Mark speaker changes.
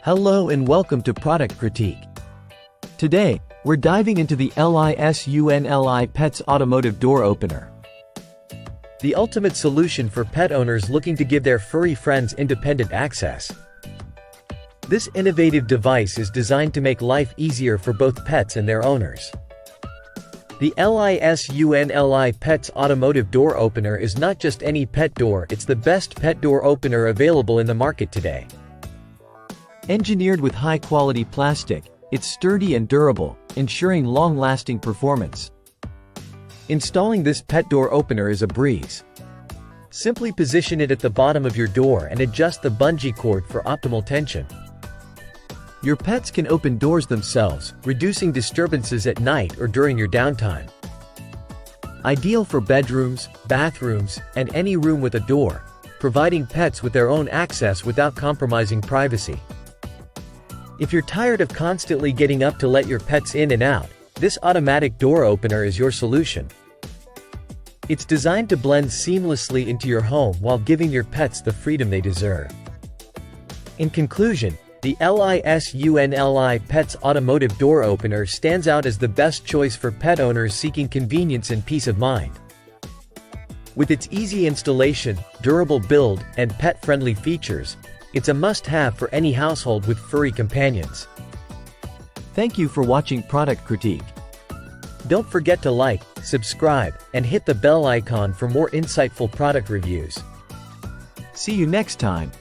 Speaker 1: Hello and welcome to Product Critique. Today, we're diving into the LISUNLI Pets Automotive Door Opener. The ultimate solution for pet owners looking to give their furry friends independent access. This innovative device is designed to make life easier for both pets and their owners. The LISUNLI Pets Automotive Door Opener is not just any pet door, it's the best pet door opener available in the market today. Engineered with high-quality plastic, it's sturdy and durable, ensuring long-lasting performance. Installing this pet door opener is a breeze. Simply position it at the bottom of your door and adjust the bungee cord for optimal tension. Your pets can open doors themselves, reducing disturbances at night or during your downtime. Ideal for bedrooms, bathrooms, and any room with a door, providing pets with their own access without compromising privacy. If you're tired of constantly getting up to let your pets in and out, this automatic door opener is your solution. It's designed to blend seamlessly into your home while giving your pets the freedom they deserve. In conclusion, the LISUNLI Pets Automotive Door Opener stands out as the best choice for pet owners seeking convenience and peace of mind. With its easy installation, durable build, and pet-friendly features, it's a must-have for any household with furry companions. Thank you for watching Product Critique. Don't forget to like, subscribe, and hit the bell icon for more insightful product reviews. See you next time.